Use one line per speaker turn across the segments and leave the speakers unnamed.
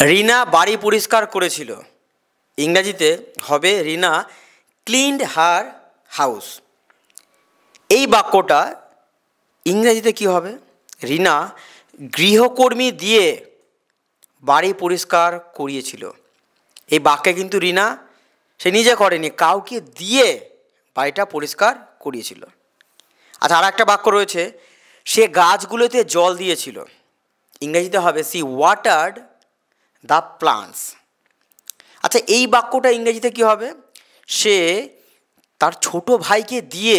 রিনা বাড়ি পরিষ্কার করেছিল। ইংরেজিতে হবে রিনা ক্লিনড হার হাউস। এই বাক্যটা ইংরেজিতে কি হবে? রিনা গৃহকর্মী দিয়ে বাড়ি পরিষ্কার করিয়েছিল। এই বাক্যে কিন্তু রিনা সে নিজে করেনি, কাউকে দিয়ে বাড়িটা পরিষ্কার করিয়েছিল। আচ্ছা, আর একটা বাক্য রয়েছে, সে গাছগুলোতে জল দিয়েছিল। ইংরেজিতে হবে সি ওয়াটার্ড দ্য প্লান্টস। আচ্ছা, এই বাক্যটা ইংরেজিতে কি হবে? সে তার ছোট ভাইকে দিয়ে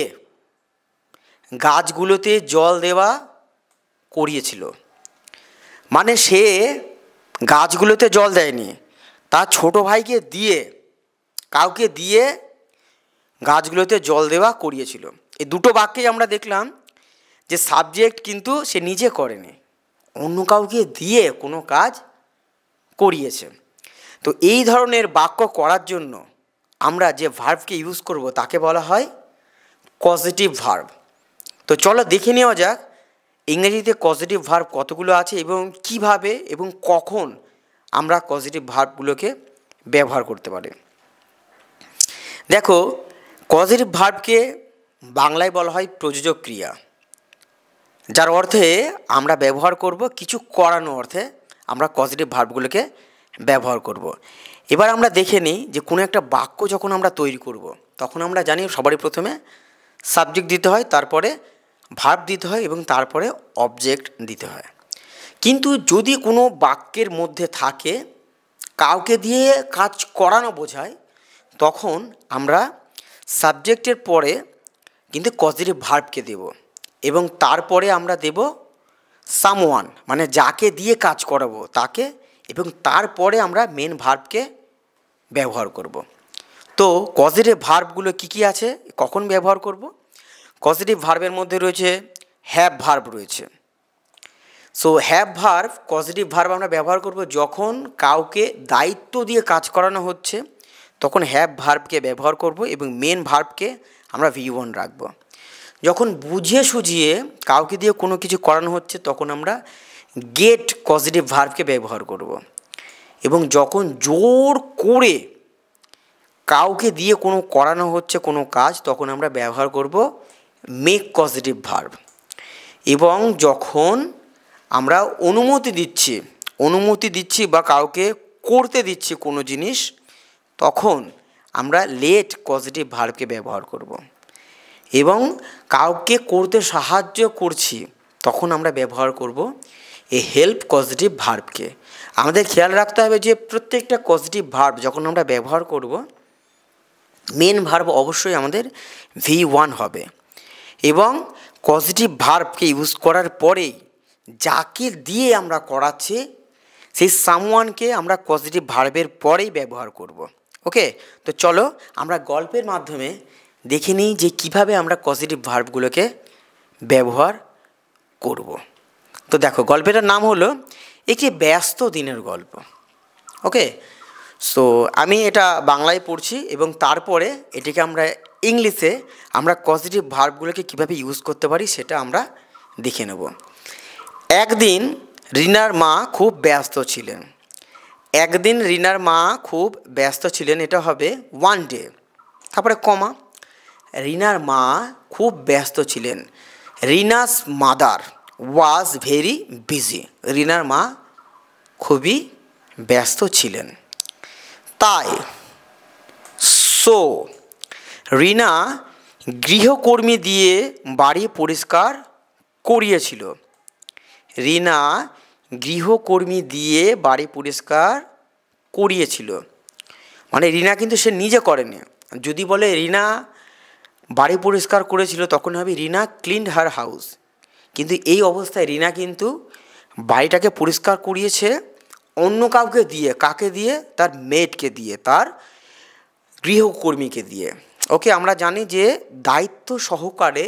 গাছগুলোতে জল দেওয়া করিয়েছিল। মানে সে গাছগুলোতে জল দেয়নি, তার ছোট ভাইকে দিয়ে, কাউকে দিয়ে গাছগুলোতে জল দেওয়া করিয়েছিল। এই দুটো বাক্যেই আমরা দেখলাম যে সাবজেক্ট কিন্তু সে নিজে করেনি, অন্য কাউকে দিয়ে কোনো কাজ করিয়েছে। তো এই ধরনের বাক্য করার জন্য আমরা যে ভার্বকে ইউজ করব তাকে বলা হয় কজেটিভ ভার্ব। তো চলো দেখে নেওয়া যাক ইংরেজিতে কজেটিভ ভার্ব কতগুলো আছে এবং কিভাবে এবং কখন আমরা কজেটিভ ভার্বগুলোকে ব্যবহার করতে পারি। দেখো, কজেটিভ ভার্বকে বাংলায় বলা হয় প্রযোজক ক্রিয়া, যার অর্থে আমরা ব্যবহার করব কিছু করানো অর্থে আমরা কজেটিভ ভার্বগুলোকে ব্যবহার করব। এবার আমরা দেখে নিই যে কোনো একটা বাক্য যখন আমরা তৈরি করব তখন আমরা জানি সবারই প্রথমে সাবজেক্ট দিতে হয়, তারপরে ভার্ব দিতে হয় এবং তারপরে অবজেক্ট দিতে হয়। কিন্তু যদি কোনো বাক্যের মধ্যে থাকে কাউকে দিয়ে কাজ করানো বোঝায়, তখন আমরা সাবজেক্টের পরে কিন্তু কজেটিভ ভার্বকে দেব এবং তারপরে আমরা দেব সামওয়ান, মানে যাকে দিয়ে কাজ করাবো তাকে, এবং তারপরে আমরা মেন ভার্বকে ব্যবহার করব। তো কজেটিভ ভার্বগুলো কী কী আছে, কখন ব্যবহার করব? কজেটিভ ভার্বের মধ্যে রয়েছে হ্যাভ ভার্ব রয়েছে। So have verb, positive verb আমরা ব্যবহার করব যখন কাউকে দায়িত্ব দিয়ে কাজ করানো হচ্ছে, তখন হ্যাভ ভার্বকে ব্যবহার করব এবং মেন ভার্বকে আমরা V1 রাখব। যখন বুঝিয়ে সুঝিয়ে কাউকে দিয়ে কোনো কিছু করানো হচ্ছে তখন আমরা গেট পজিটিভ ভার্বকে ব্যবহার করব। এবং যখন জোর করে কাউকে দিয়ে কোনো করানো হচ্ছে কোনো কাজ, তখন আমরা ব্যবহার করব মেক পজিটিভ ভার্ব। এবং যখন আমরা অনুমতি দিচ্ছি বা কাউকে করতে দিচ্ছি কোনো জিনিস, তখন আমরা লেট পজিটিভ ভার্বকে ব্যবহার করব। এবং কাউকে করতে সাহায্য করছি তখন আমরা ব্যবহার করব এ হেল্প পজিটিভ ভার্বকে। আমাদের খেয়াল রাখতে হবে যে প্রত্যেকটা পজিটিভ ভার্ব যখন আমরা ব্যবহার করব মেন ভার্ব অবশ্যই আমাদের V1 হবে। এবং পজিটিভ ভার্বকে ইউজ করার পরেই যাকে দিয়ে আমরা করাচ্ছি সেই সামওয়ানকে আমরা পজিটিভ ভার্বের পরেই ব্যবহার করব। ওকে, তো চলো আমরা গল্পের মাধ্যমে দেখে নিই যে কিভাবে আমরা পজিটিভ ভার্বগুলোকে ব্যবহার করব। তো দেখো, গল্পের নাম হলো একটি ব্যস্ত দিনের গল্প। ওকে, সো আমি এটা বাংলায় পড়ছি এবং তারপরে এটিকে আমরা ইংলিশে আমরা পজিটিভ ভার্বগুলোকে কীভাবে ইউজ করতে পারি সেটা আমরা দেখে নেব। একদিন রিনার মা খুব ব্যস্ত ছিলেন। একদিন রিনার মা খুব ব্যস্ত ছিলেন, এটা হবে ওয়ান ডে, তারপরে কমা। রিনার মা খুব ব্যস্ত ছিলেন। Rina's mother was very busy. রিনার মা খুবই ব্যস্ত ছিলেন। তাই সো রিনা গৃহকর্মী দিয়ে বাড়ি পরিষ্কার করিয়েছিল। রিনা গৃহকর্মী দিয়ে বাড়ি পরিষ্কার করিয়েছিল, মানে রিনা কিন্তু সে নিজে করেনি। যদি বলে রিনা বাড়ি পরিষ্কার করেছিল তখন হবে রিনা ক্লিনড হার হাউস। কিন্তু এই অবস্থায় রিনা কিন্তু বাড়িটাকে পরিষ্কার করিয়েছে অন্য কাউকে দিয়ে। কাকে দিয়ে? তার মেডকে দিয়ে, তার গৃহকর্মীকে দিয়ে। ওকে, আমরা জানি যে দায়িত্ব সহকারে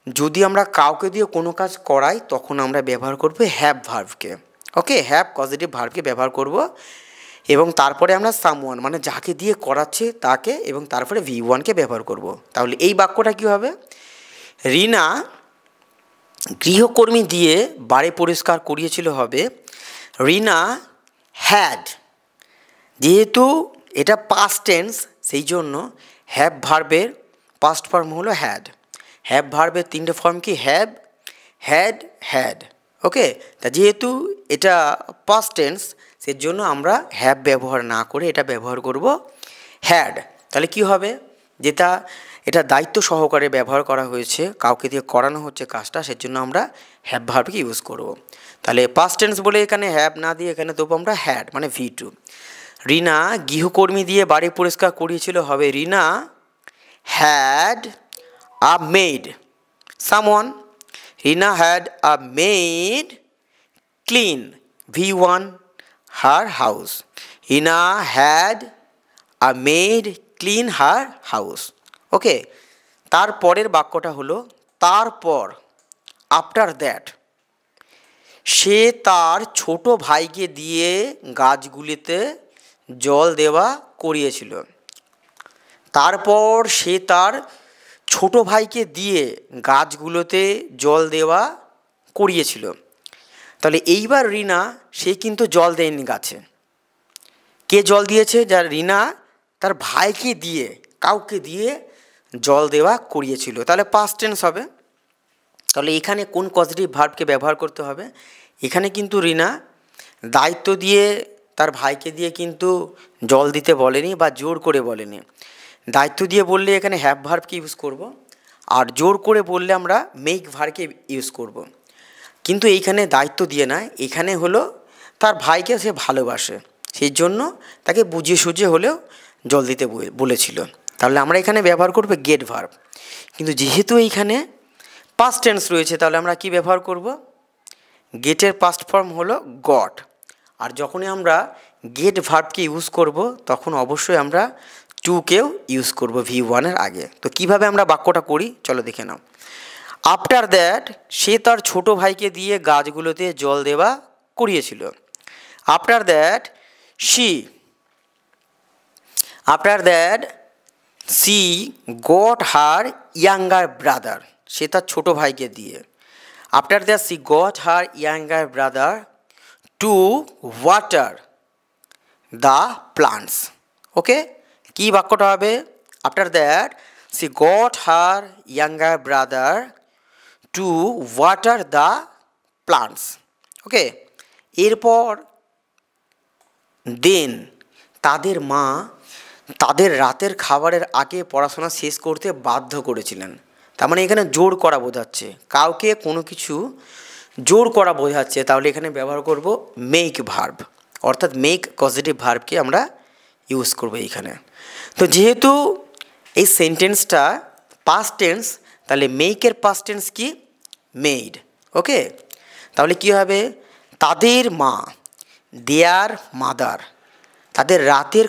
যদি আমরা কাউকে দিয়ে কোনো কাজ করাই তখন আমরা ব্যবহার করব হ্যাভ ভার্বকে। ওকে, হ্যাভ পজিটিভ ভার্বকে ব্যবহার করব এবং তারপরে আমরা সামওয়ান, মানে যাকে দিয়ে করাচ্ছে তাকে, এবং তারপরে V1কে ব্যবহার করব। তাহলে এই বাক্যটা কী হবে? রিনা গৃহকর্মী দিয়ে বাড়ি পরিষ্কার করিয়েছিল হবে রিনা হ্যাড, যেহেতু এটা পাস্ট টেন্স সেই জন্য হ্যাভ ভার্বের পাস্ট ফর্ম হলো হ্যাড। হ্যাভ ভার্বের তিনটে ফর্ম কি? Have, had, had. ওকে, তা যেহেতু এটা পাস্ট টেন্স সেই জন্য আমরা হ্যাভ ব্যবহার না করে এটা ব্যবহার করব হ্যাড। তাহলে কি হবে? যেটা এটা দায়িত্ব সহকারে ব্যবহার করা হয়েছে, কাউকে দিয়ে করানো হচ্ছে কাজটা, সেজন্য আমরা হ্যাভ ভার্বকে ইউজ করব। তাহলে পাস্ট টেন্স বলে এখানে হ্যাভ না দিয়ে এখানে দেবো আমরা হ্যাড, মানে V2। রিনা গৃহকর্মী দিয়ে বাড়ি পরিষ্কার করিয়েছিল, হবে Rina had a maid someone. Rina had a maid clean V1 her house. Rina had a maid clean her house. Okay, তারপরের বাক্যটা হলো তারপর, আফটার দ্যাট সে তার ছোট ভাইকে দিয়ে গাছগুলিতে জল দেওয়া করিয়েছিল। তারপর সে তার ছোট ভাইকে দিয়ে গাছগুলোতে জল দেওয়া করিয়েছিল। তাহলে এইবার রিনা সে কিন্তু জল দেয়নি গাছে। কে জল দিয়েছে? যার রিনা তার ভাইকে দিয়ে, কাউকে দিয়ে জল দেওয়া করিয়েছিল। তাহলে পাস্ট টেন্স হবে। তাহলে এখানে কোন পজিটিভ ভার্বকে ব্যবহার করতে হবে? এখানে কিন্তু রিনা দায়িত্ব দিয়ে তার ভাইকে দিয়ে কিন্তু জল দিতে বলেনি বা জোর করে বলেনি। দায়িত্ব দিয়ে বললে এখানে হ্যাভ ভার্বকে ইউজ করব, আর জোর করে বললে আমরা মেক ভার্বকে ইউজ করব। কিন্তু এইখানে দায়িত্ব দিয়ে না, এখানে হলো তার ভাইকে সে ভালোবাসে, সেই জন্য তাকে বুঝিয়ে সুঝিয়ে হলেও জল দিতে বলেছিল। তাহলে আমরা এখানে ব্যবহার করব গেট ভার্ব। কিন্তু যেহেতু এইখানে পাস্ট টেন্স রয়েছে তাহলে আমরা কি ব্যবহার করব? গেটের পাস্ট ফর্ম হলো গট। আর যখনই আমরা গেট ভার্বকে ইউজ করব তখন অবশ্যই আমরা টুকেও ইউজ করব V1-এর আগে। তো কিভাবে আমরা বাক্যটা করি চলো দেখে নাও। আফটার দ্যাট সে তার ছোট ভাইকে দিয়ে গাছগুলোতে জল দেওয়া করিয়েছিল। After that she got her younger brother, সে তার ছোট ভাইকে দিয়ে। After that she got her younger brother to water the plants. Okay, কি বাক্যটা হবে? After that she got her younger brother to water the plants. Okay, এরপর then তাদের মা তাদের রাতের খাবারের আগে পড়াশোনা শেষ করতে বাধ্য করেছিলেন। তার মানে এখানে জোর করা বোঝাচ্ছে, কাউকে কোনো কিছু জোর করা বোঝাচ্ছে, তাহলে এখানে ব্যবহার করব মেক ভার্ব, অর্থাৎ মেক পজিটিভ ভার্বকে আমরা ইউজ করব এইখানে। তো যেহেতু এই সেন্টেন্সটা পাস্ট টেন্স তাহলে মেকের পাস্ট টেন্স কি? মেড। ওকে, তাহলে কি হবে? তাদের মা, দেয়ার মাদার, তাদের রাতের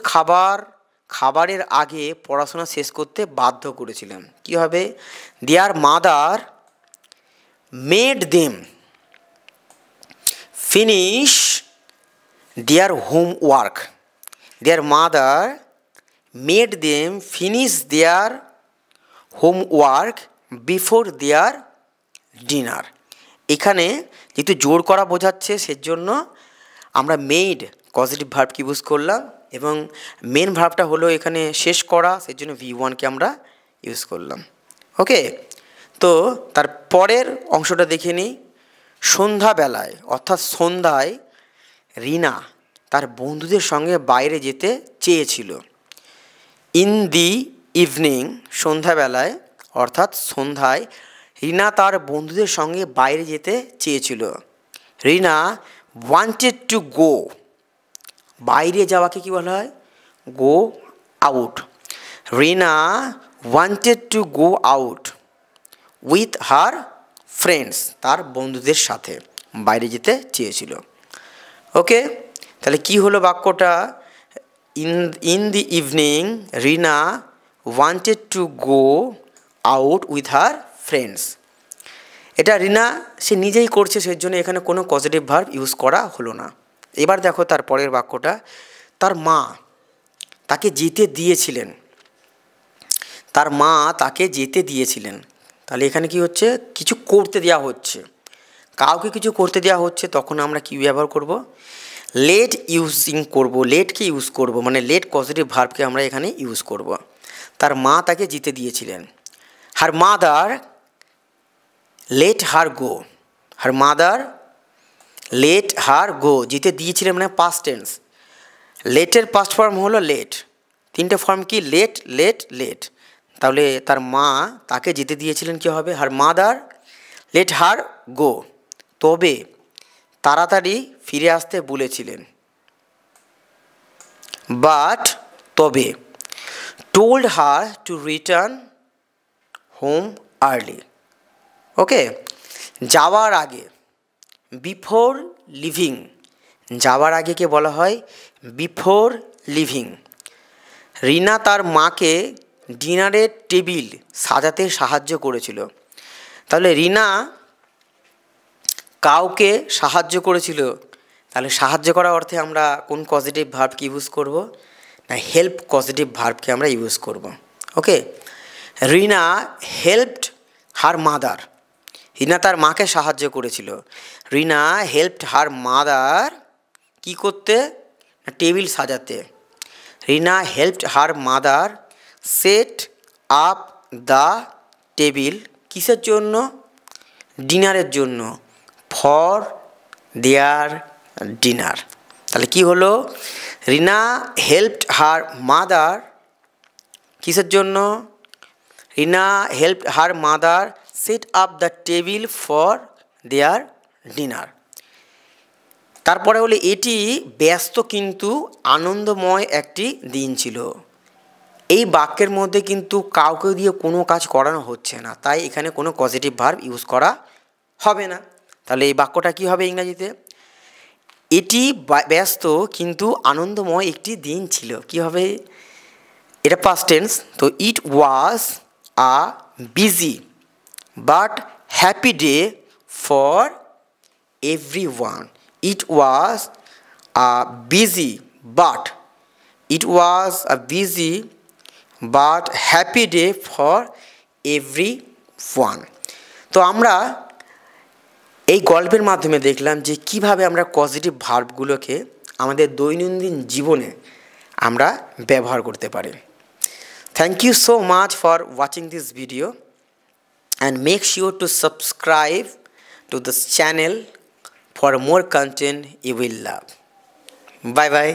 খাবারের আগে পড়াশোনা শেষ করতে বাধ্য করেছিলেন। কি হবে? দেয়ার mother made them finish their homework. There mother made them finish their homework before their dinner. এখানে যেহেতু জোর করা বোঝাচ্ছে সেজন্য আমরা মেড পজিটিভ ভার্বকে ইউজ করলাম, এবং মেন ভার্বটা হলো এখানে শেষ করা, সেজন্য V1-কে আমরা ইউজ করলাম। ওকে, তো তার পরের অংশটা দেখে নিই। সন্ধ্যাবেলায় অর্থাৎ সন্ধ্যায় রিনা তার বন্ধুদের সঙ্গে বাইরে যেতে চেয়েছিল। ইন দি ইভিনিং, সন্ধ্যাবেলায় অর্থাৎ সন্ধ্যায় রিনা তার বন্ধুদের সঙ্গে বাইরে যেতে চেয়েছিল। রিনা ওয়ান্টেড টু গো, বাইরে যাওয়াকে কি বলা হয়? Go out. Rina wanted to go out with her friends, তার বন্ধুদের সাথে বাইরে যেতে চেয়েছিল। ওকে, তাহলে কি হলো বাক্যটা? In the evening Rina wanted to go out with her friends. এটা রিনা সে নিজেই করছে, সেই জন্য এখানে কোনো পজিটিভ ভার্ব ইউজ করা হলো না। এবার দেখো তার পরের বাক্যটা, তার মা তাকে যেতে দিয়েছিলেন। তার মা তাকে যেতে দিয়েছিলেন। তাহলে এখানে কি হচ্ছে? কিছু করতে দেওয়া হচ্ছে, কাউকে কিছু করতে দেওয়া হচ্ছে, তখন আমরা কি ব্যবহার করব? লেট ইউজিং করব, লেটকে ইউজ করব, মানে লেট পজিটিভ ভার্বকে আমরা এখানে ইউজ করব। তার মা তাকে যেতে দিয়েছিলেন। হার মাদার লেট হার গো, হার মাদার লেট হার গো, যেতে দিয়েছিলেন মানে পাস্ট টেন্স। লেটের পাস্ট ফর্ম হলো লেট, তিনটে ফর্ম কি লেট লেট লেট। তাহলে তার মা তাকে যেতে দিয়েছিলেন কী হবে, হার মাদার লেট হার গো, তবে তাড়াতাড়ি ফিরে আসতে বলেছিলেন। বাট তবে, told her to return home early. Okay, যাওয়ার আগে, বিফোর লিভিং, যাওয়ার আগেকে বলা হয় বিফোর লিভিং। রিনা তার মাকে ডিনারের টেবিল সাজাতে সাহায্য করেছিল। তাহলে রিনা কাউকে সাহায্য করেছিল, তাহলে সাহায্য করার অর্থে আমরা কোন পজিটিভ ভার্বকে ইউজ করব, না হেল্প পজিটিভ ভার্বকে আমরা ইউজ করব। ওকে, রিনা হেল্পড হার মাদার, রিনা তার মাকে সাহায্য করেছিল। রিনা হেল্পড হার মাদার কী করতে, টেবিল সাজাতে। Rina helped her mother set up the table, কিসের জন্য, ডিনারের জন্য, ফর দেয়ার ডিনার। তাহলে কি হলো, রিনা হেল্পড হার মাদার কিসের জন্য, Rina helped her mother set up the table for their dinner. তারপরে হলো এটি ব্যস্ত কিন্তু আনন্দময় একটি দিন ছিল। এই বাক্যের মধ্যে কিন্তু কাউকে দিয়ে কোনো কাজ করানো হচ্ছে না, তাই এখানে কোনো পজিটিভ ভার্ব ইউজ করা হবে না। তাহলে এই বাক্যটা কী হবে ইংরাজিতে, এটি ব্যস্ত কিন্তু আনন্দময় একটি দিন ছিল। কী হবে, এটা পাস্ট টেন্স, তো it was a busy but happy day for everyone. It was a busy but happy day for everyone. তো আমরা এই গল্পের মাধ্যমে দেখলাম যে কিভাবে আমরা পজিটিভ ভার্বগুলোকে আমাদের দৈনন্দিন জীবনে আমরা ব্যবহার করতে পারি। Thank you so much for watching this video and make sure to subscribe to this channel for more content you will love. Bye bye.